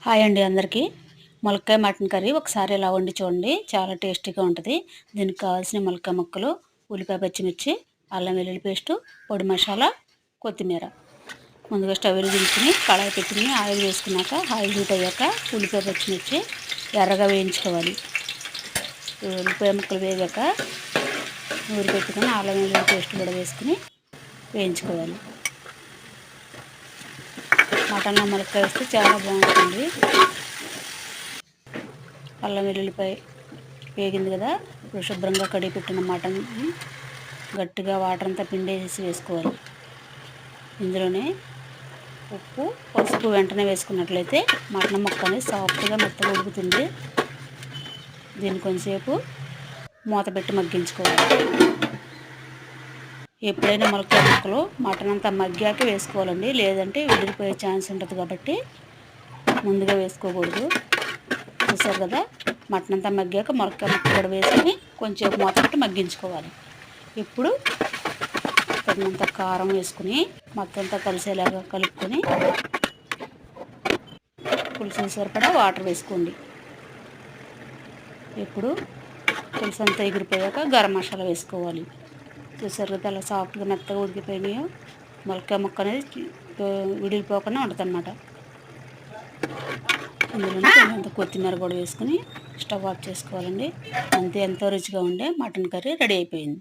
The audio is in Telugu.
హాయ్ అండి అందరికీ. ములక్కాయ మటన్ కర్రీ ఒకసారి ఇలా వండి చూడండి, చాలా టేస్టీగా ఉంటుంది. దీనికి కావాల్సిన ములక్కాయ ముక్కలు, ఉల్లిపాయ, పచ్చిమిర్చి, అల్లం వెల్లుల్లి పేస్టు, పొడి మసాలా, కొత్తిమీర. ముందుగా స్టవ్ వెలిగించుకుని కడాయి పెట్టుకుని ఆయిల్ వేసుకున్నాక ఆయిల్ హీట్ అయ్యాక ఉల్లిపాయ, పచ్చిమిర్చి ఎర్రగా వేయించుకోవాలి. ఉల్లిపాయ ముక్కలు వేగాక నూరు పెట్టుకుని అల్లం వెల్లుల్లి పేస్ట్ కూడా వేసుకుని వేయించుకోవాలి. మటన్లో ములక్కాయ వేస్తే చాలా బాగుంటుంది. అల్లం వెల్లుల్లిపాయ వేగింది కదా, ఇప్పుడు శుభ్రంగా కడిగి పెట్టిన మటన్ గట్టిగా వాటర్ అంతా పిండేసి వేసుకోవాలి. ఇందులోనే ఉప్పు, పసుపు వెంటనే వేసుకున్నట్లయితే మటన్ ముక్క అనేది సాఫ్ట్గా మెత్తగా ఉడుకుతుంది. దీన్ని కొంచెంసేపు మూత పెట్టి మగ్గించుకోవాలి. ఎప్పుడైనా ములక్కాయ ముక్కలు మటన్ అంతా మగ్గాక వేసుకోవాలండి, లేదంటే విడిపోయే ఛాన్స్ ఉంటుంది కాబట్టి ముందుగా వేసుకోకూడదు. చూసారు కదా, మటన్ అంతా మగ్గాక ములక్కాయ ముక్క కూడా వేసుకొని కొంచెం మూత పెట్టి మగ్గించుకోవాలి. ఇప్పుడు తగినంత కారం వేసుకుని మొత్తం అంతా కలిసేలాగా కలుపుకొని పులుసు సరిపడా వాటర్ వేసుకోండి. ఇప్పుడు పులుసు అంతా ఎగిరిపోయాక గరం మసాలా వేసుకోవాలి. చూసారు కదా అలా సాఫ్ట్గా మెత్తగా ఉడికిపోయినాయో, ములక్కాయ ముక్క అనేది విడిపోకుండా ఉంటుంది అన్నమాట. ఇందులో కొంత కొత్తిమీర కూడా వేసుకుని స్టవ్ ఆఫ్ చేసుకోవాలండి. అంతే, ఎంతో రుచిగా ఉండే మటన్ కర్రీ రెడీ అయిపోయింది.